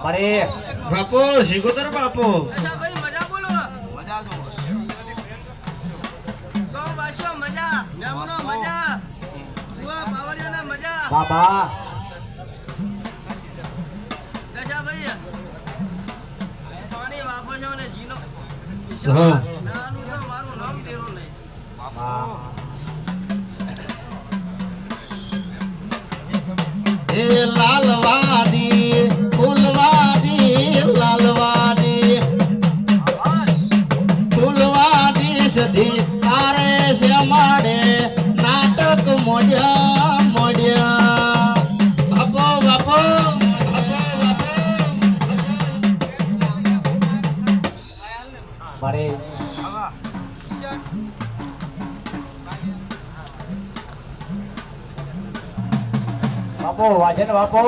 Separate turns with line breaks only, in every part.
અરે બાપુ શિકોતર બાપુ
ભાઈ મજા બોલો મજા તો વાસો મજા નામનો મજા દુઆ પાવરિયાના મજા
બાબા
દશા ભાઈ પાણી વાપરજો ને જીનો નાનું તો મારું નામ તેરો નહીં
એ લાલવાદી લાલવાદી ફૂલવાદી સધી તારે છે માડે નાટક મોડ્યા મોડ્યા બાપો બાપો મારે બાપો વાજન બાપો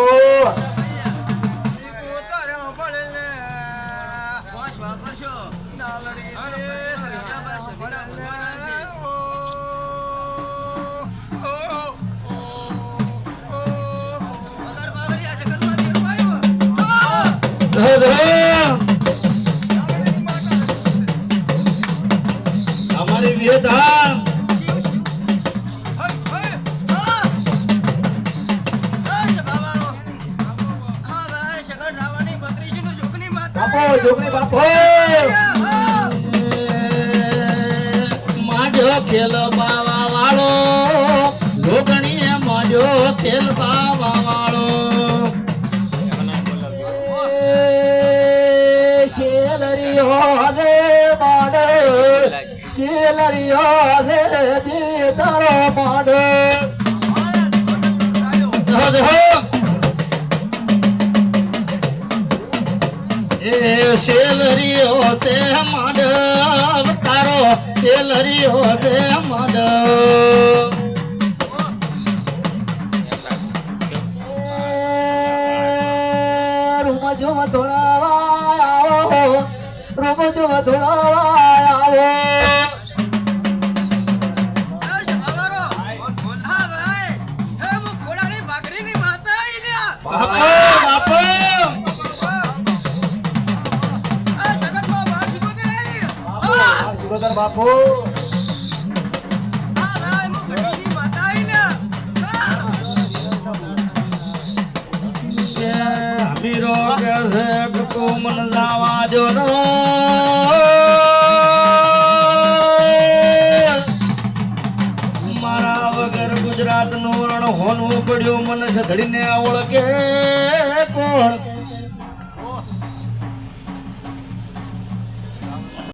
हमारी विधान जोगनी बापो माजो खेल बावा वालो जोगनी माजो खेल बावा वालो शेलरियो दे माडे शेलरियो दे दी तारो माडे शेलरियो से माड तारो शेलरियो से माड रूम जो धोलावा आओ रूम जो धोलावा आओ बापू हमीरो कैसे को मन जावा जो नो मारा वगर गुजरात नो रण होनो पड्यो मन से धड़ी ने ओळखे कोण